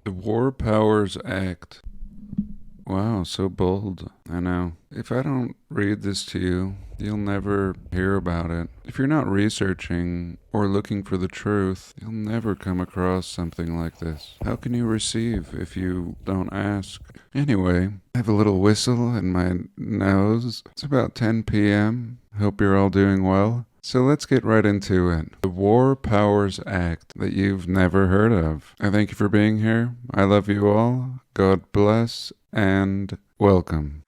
The War Powers Act. Wow, so bold. I know. If I don't read this to you, you'll never hear about it. If you're not researching or looking for the truth, you'll never come across something like this. How can you receive if you don't ask? Anyway, I have a little whistle in my nose. It's about 10 p.m. Hope you're all doing well. So let's get right into it. The War Powers Act that you've never heard of. I thank you for being here. I love you all. God bless and welcome.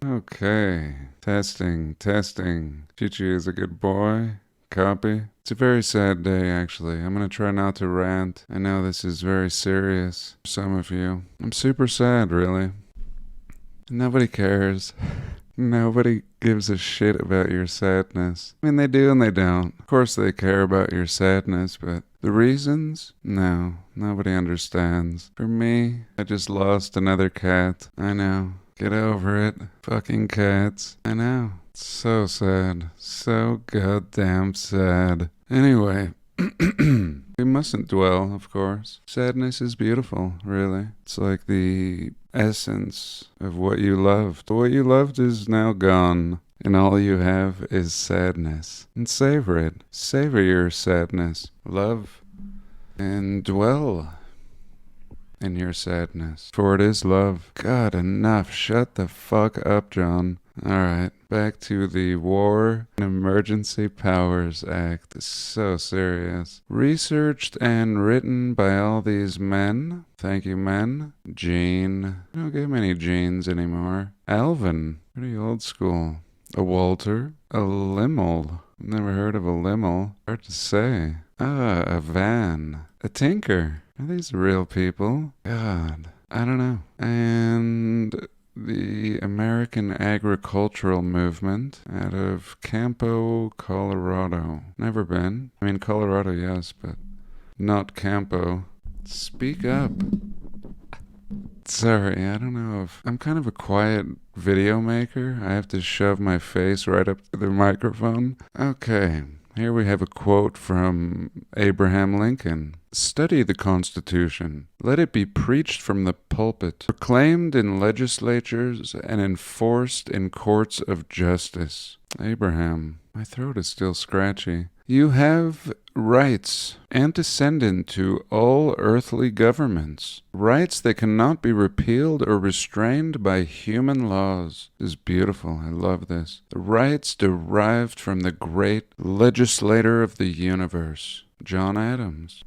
Okay, testing. Chichi is a good boy. Copy. It's a very sad day, actually. I'm gonna try not to rant. I know this is very serious for some of you. I'm super sad, really. Nobody cares. Nobody gives a shit about your sadness. I mean, they do and they don't. Of course they care about your sadness, but the reasons? No, nobody understands. For me, I just lost another cat. I know. Get over it. Fucking cats. I know. It's so sad. So goddamn sad. Anyway, we mustn't dwell, of course. Sadness is beautiful, really. It's like the essence of what you loved. What you loved is now gone, and all you have is sadness. And savor it. Savor your sadness. Love and dwell in your sadness, for it is love. God, enough. Shut the fuck up, John. Alright, back to the War and Emergency Powers Act. It's so serious. Researched and written by all these men. Thank you, men. Gene. I don't get many Genes anymore. Alvin. Pretty old school. A Walter. A Limmel. Never heard of a Limmel. Hard to say. A Van. A Tinker. Are these real people? God, I don't know. And the American agricultural movement out of Campo, Colorado. Never been. I mean, Colorado, yes, but not Campo. Speak up. Sorry, I don't know if... I'm kind of a quiet video maker. I have to shove my face right up to the microphone. Okay. Here we have a quote from Abraham Lincoln. Study the Constitution. Let it be preached from the pulpit, proclaimed in legislatures, and enforced in courts of justice. Abraham. My throat is still scratchy. You have rights antecedent to all earthly governments, rights that cannot be repealed or restrained by human laws. This is beautiful. I love this. The rights derived from the great legislator of the universe, John Adams.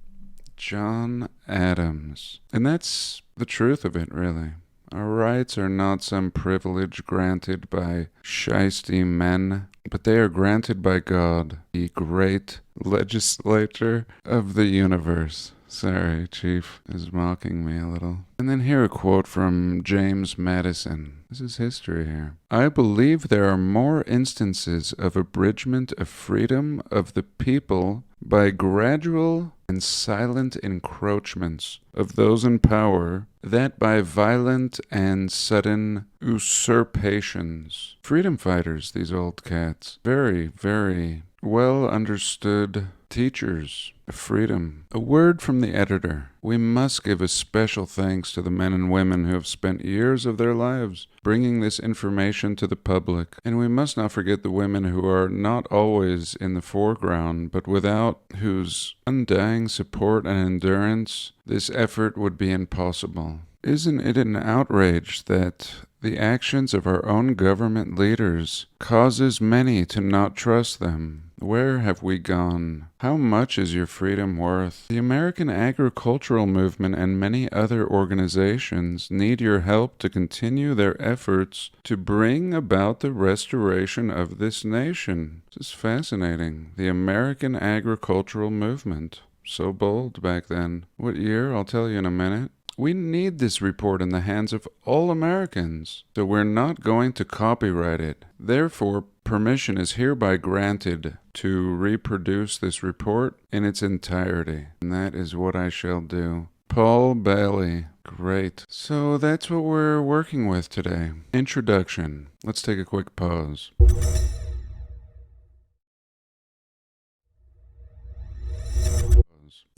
John Adams. And that's the truth of it, really. Our rights are not some privilege granted by shiesty men, but they are granted by God, the great legislator of the universe. Sorry, Chief is mocking me a little. And then here a quote from James Madison. This is history here. I believe there are more instances of abridgment of freedom of the people by gradual and silent encroachments of those in power, that by violent and sudden usurpations. Freedom fighters, these old cats. Very, very well understood teachers of freedom. A word from the editor. We must give a special thanks to the men and women who have spent years of their lives bringing this information to the public. And we must not forget the women who are not always in the foreground, but without whose undying support and endurance, this effort would be impossible. Isn't it an outrage that the actions of our own government leaders causes many to not trust them? Where have we gone? How much is your freedom worth? The American agricultural movement and many other organizations need your help to continue their efforts to bring about the restoration of this nation. This is fascinating. The American agricultural movement. So bold back then. What year? I'll tell you in a minute. We need this report in the hands of all Americans, so we're not going to copyright it. Therefore, permission is hereby granted to reproduce this report in its entirety, and that is what I shall do. Paul Bailey. Great. So that's what we're working with today. Introduction. Let's take a quick pause.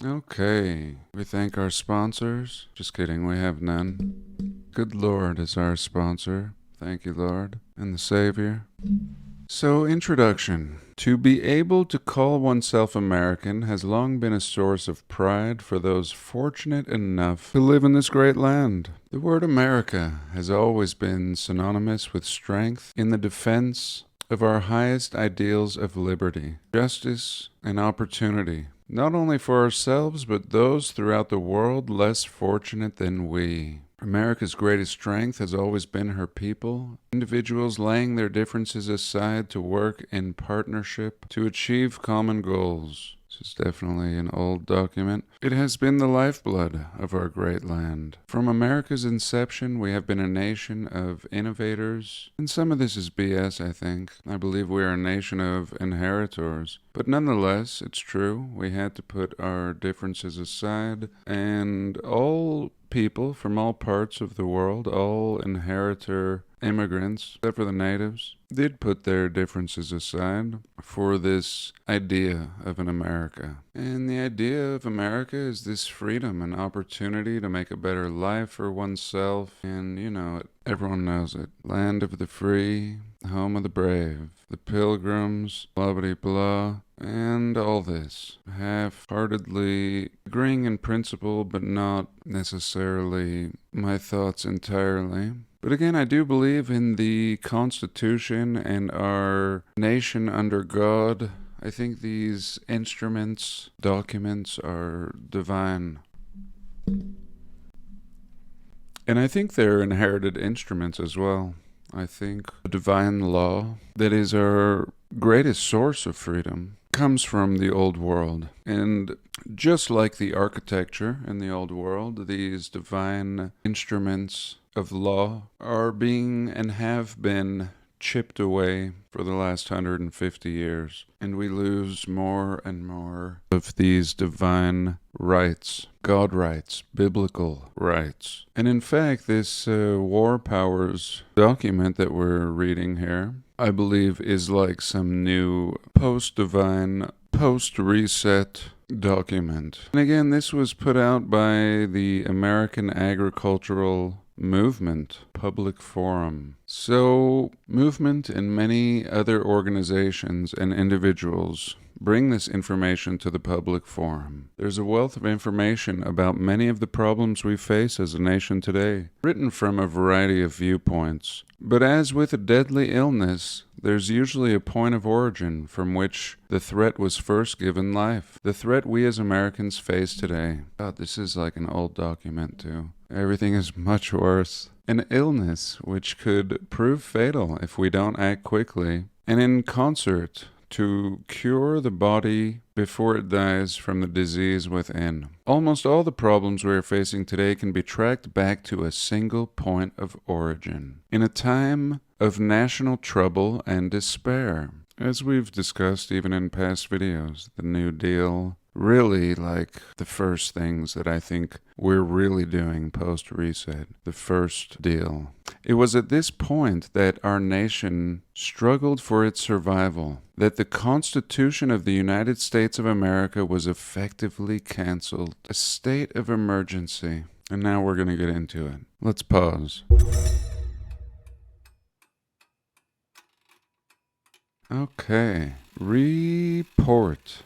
Okay. We thank our sponsors. Just kidding, we have none. Good Lord is our sponsor. Thank you, Lord, and the Savior. So, introduction. To be able to call oneself American has long been a source of pride for those fortunate enough to live in this great land. The word America has always been synonymous with strength in the defense of our highest ideals of liberty, justice, and opportunity, not only for ourselves, but those throughout the world less fortunate than we. America's greatest strength has always been her people, individuals laying their differences aside to work in partnership to achieve common goals. This is definitely an old document. It has been the lifeblood of our great land. From America's inception, we have been a nation of innovators, and some of this is BS, I think. I believe we are a nation of inheritors. But nonetheless, it's true. We had to put our differences aside, and all people from all parts of the world, all inheritor immigrants, except for the natives, did put their differences aside for this idea of an America. And the idea of America is this freedom and opportunity to make a better life for oneself. And you know it. Everyone knows it. Land of the free, home of the brave, the pilgrims, blah blah blah, and all this. Half-heartedly agreeing in principle, but not necessarily my thoughts entirely. But again, I do believe in the Constitution and our nation under God. I think these instruments, documents, are divine. And I think they're inherited instruments as well. I think the divine law, that is our greatest source of freedom, comes from the old world. And just like the architecture in the old world, these divine instruments of law are being and have been chipped away for the last 150 years. And we lose more and more of these divine rights, God rights, biblical rights. And in fact, this War Powers document that we're reading here, I believe is like some new post-divine, post-reset document. And again, this was put out by the American Agricultural Movement Public Forum. So, movement and many other organizations and individuals bring this information to the public forum. There's a wealth of information about many of the problems we face as a nation today, written from a variety of viewpoints. But as with a deadly illness, there's usually a point of origin from which the threat was first given life. The threat we as Americans face today. God, this is like an old document too. Everything is much worse. An illness which could prove fatal if we don't act quickly, and in concert to cure the body before it dies from the disease within. Almost all the problems we are facing today can be tracked back to a single point of origin. In a time of national trouble and despair, as we've discussed even in past videos, the New Deal, really like the first things that I think we're really doing post-reset, the first deal. It was at this point that our nation struggled for its survival, that the Constitution of the United States of America was effectively canceled, a state of emergency. And now we're going to get into it. Let's pause. Okay. Report.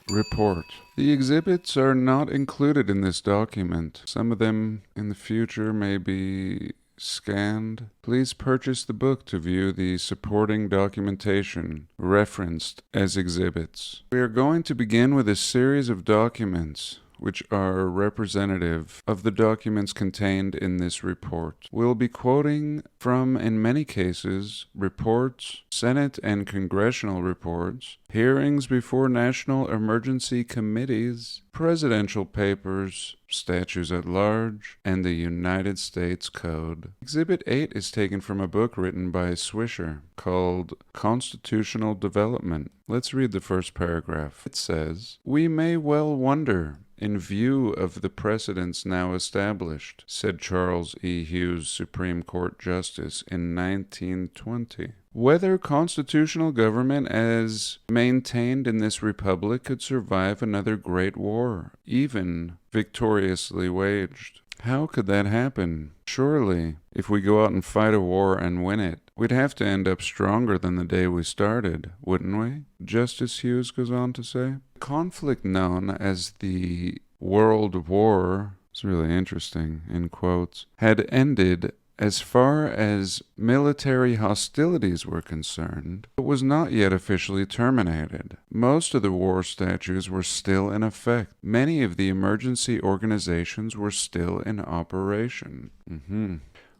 The exhibits are not included in this document. Some of them in the future may be scanned. Please purchase the book to view the supporting documentation referenced as exhibits. We are going to begin with a series of documents which are representative of the documents contained in this report. We'll be quoting from, in many cases, reports, Senate and congressional reports, hearings before national emergency committees, presidential papers, statutes at large, and the United States Code. Exhibit 8 is taken from a book written by Swisher called Constitutional Development. Let's read the first paragraph. It says, "We may well wonder in view of the precedents now established, said Charles E. Hughes, Supreme Court Justice, in 1920. Whether constitutional government as maintained in this republic could survive another great war, even victoriously waged. How could that happen? Surely, if we go out and fight a war and win it, we'd have to end up stronger than the day we started, wouldn't we? Justice Hughes goes on to say. The conflict known as the World War, it's really interesting, in quotes, had ended as far as military hostilities were concerned, but was not yet officially terminated. Most of the war statutes were still in effect. Many of the emergency organizations were still in operation.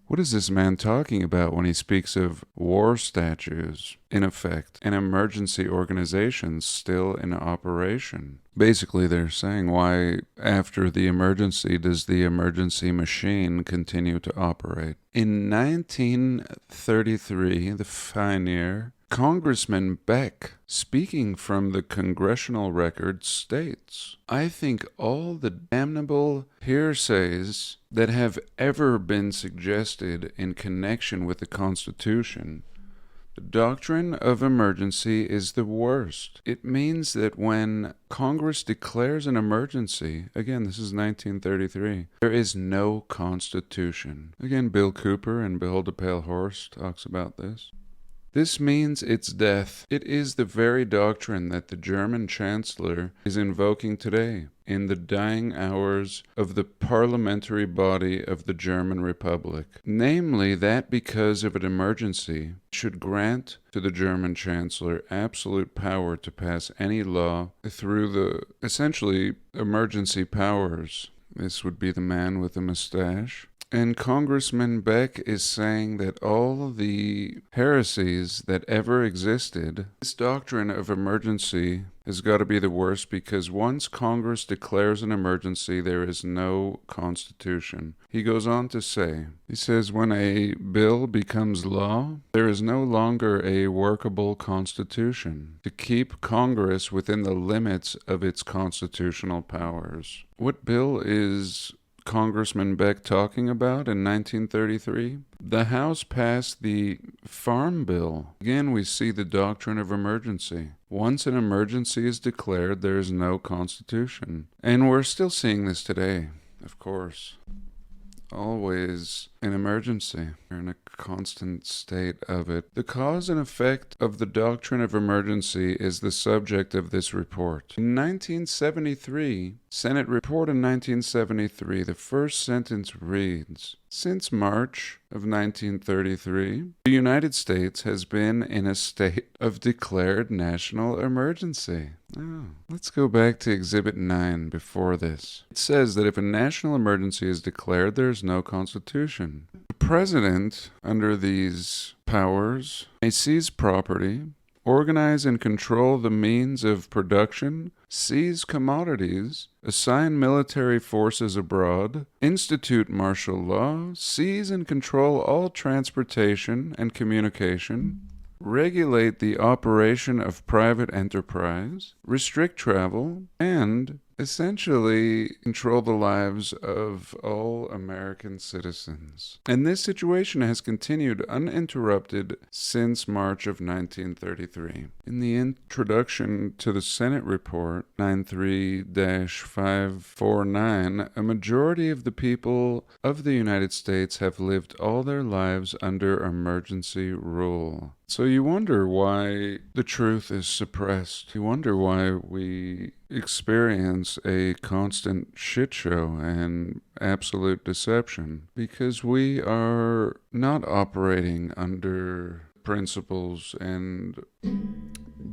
What is this man talking about when he speaks of war statutes in effect and emergency organizations still in operation? Basically, they're saying, why, after the emergency, does the emergency machine continue to operate? In 1933, the fine year, Congressman Beck, speaking from the congressional record, states, "I think all the damnable hearsays that have ever been suggested in connection with the Constitution, the doctrine of emergency is the worst. It means that when Congress declares an emergency," again, this is 1933, "there is no Constitution." Again, Bill Cooper in Behold a Pale Horse talks about this. This means its death. It is the very doctrine that the German Chancellor is invoking today in the dying hours of the parliamentary body of the German Republic. Namely, that because of an emergency should grant to the German Chancellor absolute power to pass any law through the, essentially, emergency powers. This would be the man with the mustache. And Congressman Beck is saying that all the heresies that ever existed, this doctrine of emergency has got to be the worst, because once Congress declares an emergency, there is no Constitution. He goes on to say, he says, when a bill becomes law, there is no longer a workable Constitution to keep Congress within the limits of its constitutional powers. What bill is Congressman Beck talking about in 1933? The House passed the Farm Bill. Again, we see the doctrine of emergency. Once an emergency is declared, there is no Constitution. And we're still seeing this today, of course. Always an emergency. We're in a constant state of it. The cause and effect of the doctrine of emergency is the subject of this report. In 1973, Senate report in 1973, the first sentence reads, "Since March of 1933, the United States has been in a state of declared national emergency." Let's go back to Exhibit 9 before this. It says that if a national emergency is declared, there is no Constitution. The President, under these powers, may seize property, organize and control the means of production, seize commodities, assign military forces abroad, institute martial law, seize and control all transportation and communication, regulate the operation of private enterprise, restrict travel, and essentially control the lives of all American citizens. And this situation has continued uninterrupted since March of 1933. In the introduction to the Senate report 93-549, a majority of the people of the United States have lived all their lives under emergency rule. So you wonder why the truth is suppressed. You wonder why we experience a constant shit show and absolute deception. Because we are not operating under principles and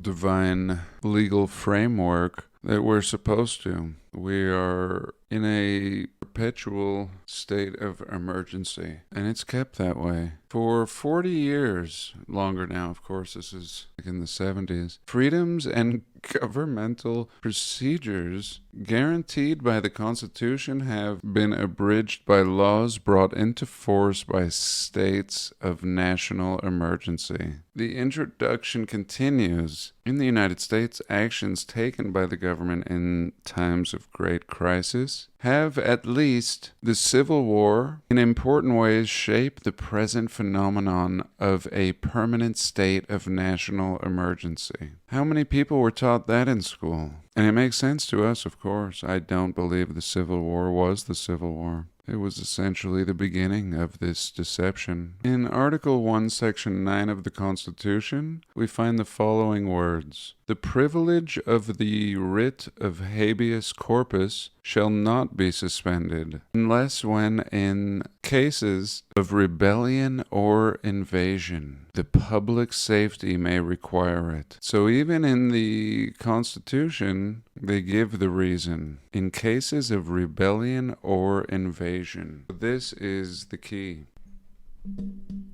divine legal framework that we're supposed to. We are in a perpetual state of emergency, and it's kept that way For 40 years, longer now, of course, this is like in the 70s, freedoms and governmental procedures guaranteed by the Constitution have been abridged by laws brought into force by states of national emergency. The introduction continues. In the United States, actions taken by the government in times of great crisis have, at least the Civil War, in important ways shaped the present phenomenon of a permanent state of national emergency. How many people were taught that in school? And it makes sense to us, of course. I don't believe the Civil War was the Civil War. It was essentially the beginning of this deception. In Article 1, Section 9 of the Constitution, we find the following words. The privilege of the writ of habeas corpus shall not be suspended, unless when in cases of rebellion or invasion, the public safety may require it. So even in the Constitution, they give the reason. In cases of rebellion or invasion. This is the key.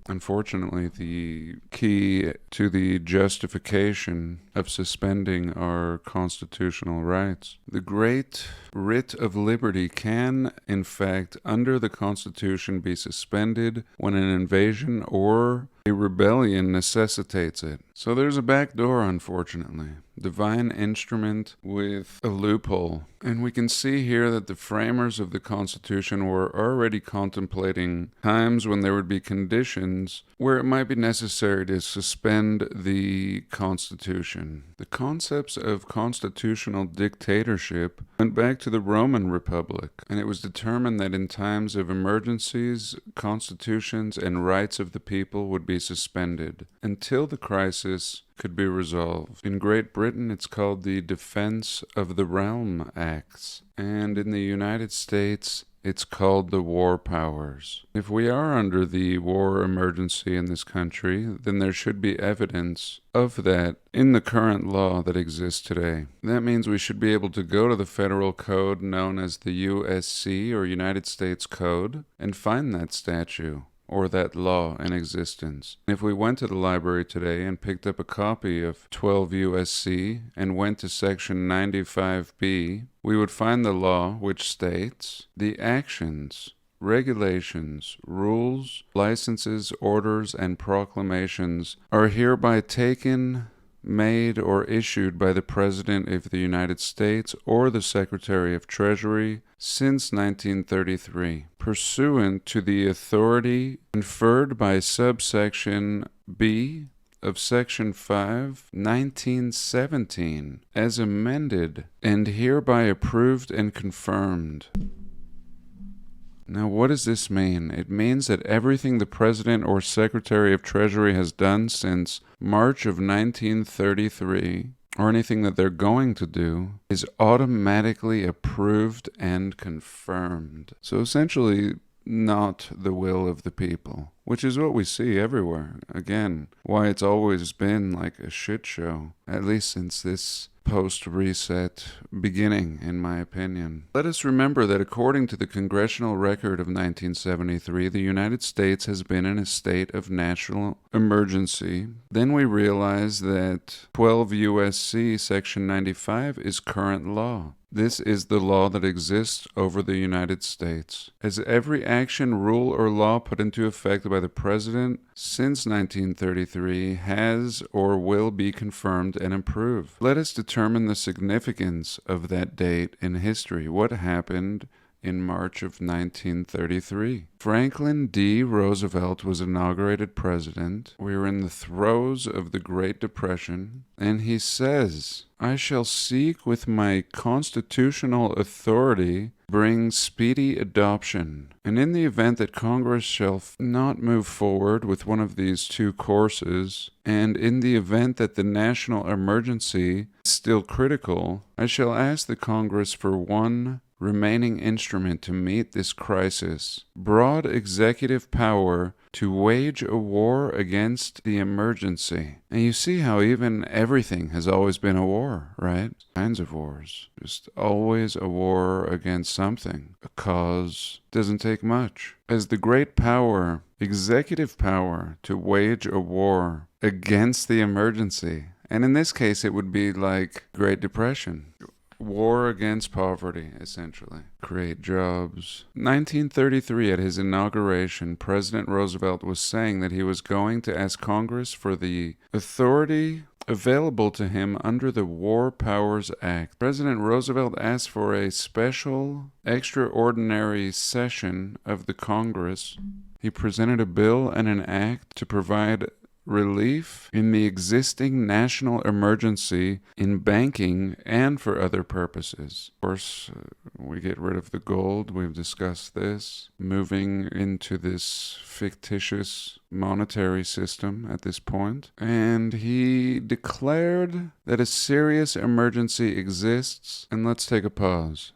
Unfortunately, the key to the justification of suspending our constitutional rights. The great writ of liberty can, in fact, under the Constitution be suspended when an invasion or a rebellion necessitates it. So there's a back door, unfortunately. Divine instrument with a loophole. And we can see here that the framers of the Constitution were already contemplating times when there would be conditions where it might be necessary to suspend the Constitution. The concepts of constitutional dictatorship went back to the Roman Republic, and it was determined that in times of emergencies, constitutions and rights of the people would be suspended until the crisis could be resolved. In Great Britain, it's called the Defense of the Realm Acts, and in the United States, it's called the War Powers. If we are under the war emergency in this country, then there should be evidence of that in the current law that exists today. That means we should be able to go to the federal code known as the USC or United States Code and find that statute or that law in existence. If we went to the library today and picked up a copy of 12 USC and went to section 95B, we would find the law which states, the actions, regulations, rules, licenses, orders, and proclamations are hereby taken, made, or issued by the President of the United States or the Secretary of Treasury since 1933, pursuant to the authority conferred by subsection B of Section 5, 1917, as amended, and hereby approved and confirmed. Now, what does this mean? It means that everything the President or Secretary of Treasury has done since March of 1933, or anything that they're going to do, is automatically approved and confirmed. So essentially, not the will of the people, which is what we see everywhere. Again, why it's always been like a shit show, at least since this post-reset beginning, in my opinion. Let us remember that according to the Congressional Record of 1973, the United States has been in a state of national emergency. Then we realize that 12 U.S.C. Section 95 is current law. This is the law that exists over the United States. As every action, rule, or law put into effect by the President since 1933 has or will be confirmed and approved. Let us determine the significance of that date in history. What happened in March of 1933? Franklin D. Roosevelt was inaugurated president. We were in the throes of the Great Depression, and he says, I shall seek with my constitutional authority bring speedy adoption. And in the event that Congress shall not move forward with one of these two courses, and in the event that the national emergency is still critical, I shall ask the Congress for one remaining instrument to meet this crisis, broad executive power to wage a war against the emergency. And you see how even everything has always been a war, right? Kinds of wars. Just always a war against something. A cause doesn't take much. As the great power, executive power, to wage a war against the emergency. And in this case, it would be like Great Depression. War against poverty, essentially. Create jobs. 1933, at his inauguration, President Roosevelt was saying that he was going to ask Congress for the authority available to him under the War Powers Act. President Roosevelt asked for a special, extraordinary session of the Congress. He presented a bill and an act to provide relief in the existing national emergency in banking and for other purposes. Of course, we get rid of the gold. We've discussed this. Moving into this fictitious monetary system at this point. And he declared that a serious emergency exists. And let's take a pause.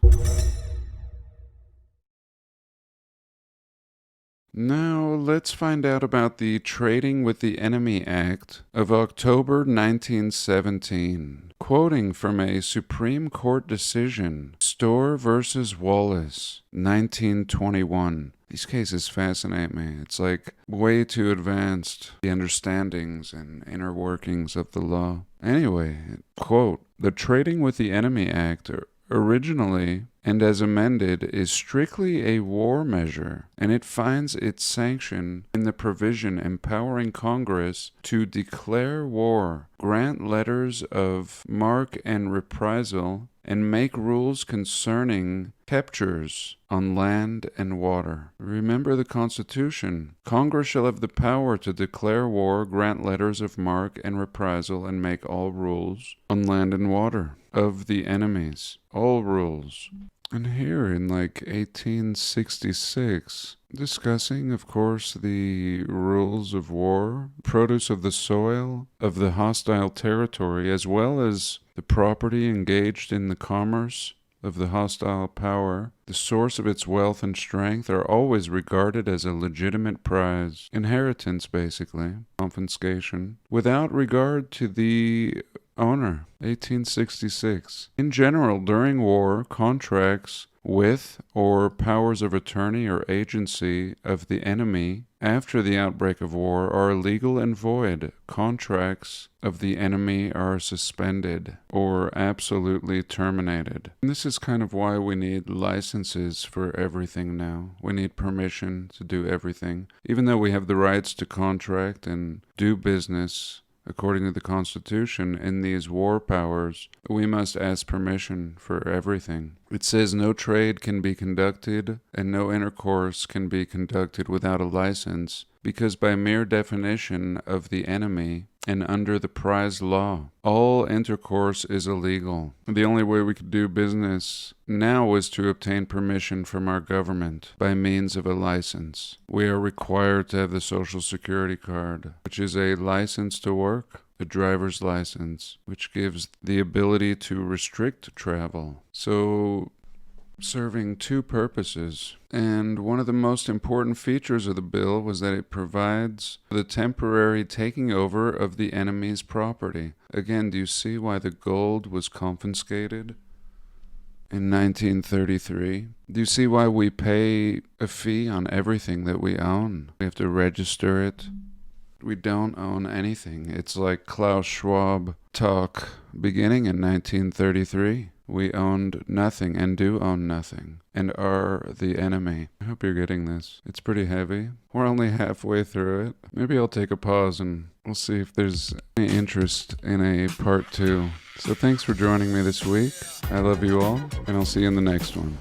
Now, let's find out about the Trading with the Enemy Act of October 1917. Quoting from a Supreme Court decision, Storr versus Wallace, 1921. These cases fascinate me. It's like way too advanced, the understandings and inner workings of the law. Anyway, quote, the Trading with the Enemy Act originally and as amended is strictly a war measure, and it finds its sanction in the provision empowering Congress to declare war, grant letters of marque and reprisal, and make rules concerning captures on land and water. Remember the Constitution. Congress shall have the power to declare war, grant letters of marque and reprisal, and make all rules on land and water of the enemies. All rules. And here in like 1866, discussing, of course, the rules of war, produce of the soil, of the hostile territory, as well as the property engaged in the commerce of the hostile power, the source of its wealth and strength, are always regarded as a legitimate prize. Inheritance, basically. Confiscation. Without regard to the owner. 1866. In general, during war, contracts with or powers of attorney or agency of the enemy after the outbreak of war are illegal and void. Contracts of the enemy are suspended or absolutely terminated. And this is kind of why we need licenses for everything now. We need permission to do everything. Even though we have the rights to contract and do business according to the Constitution, in these war powers, we must ask permission for everything. It says no trade can be conducted and no intercourse can be conducted without a license, because by mere definition of the enemy and under the prize law, all intercourse is illegal. The only way we could do business now is to obtain permission from our government by means of a license. We are required to have the Social Security card, which is a license to work, a driver's license, which gives the ability to restrict travel. So, serving two purposes. And one of the most important features of the bill was that it provides the temporary taking over of the enemy's property. Again, do you see why the gold was confiscated in 1933? Do you see why we pay a fee on everything that we own? We have to register it. We don't own anything. It's like Klaus Schwab talk beginning in 1933. We owned nothing and do own nothing and are the enemy. I hope you're getting this. It's pretty heavy. We're only halfway through it. Maybe I'll take a pause and we'll see if there's any interest in a part 2. So thanks for joining me this week. I love you all, and I'll see you in the next one.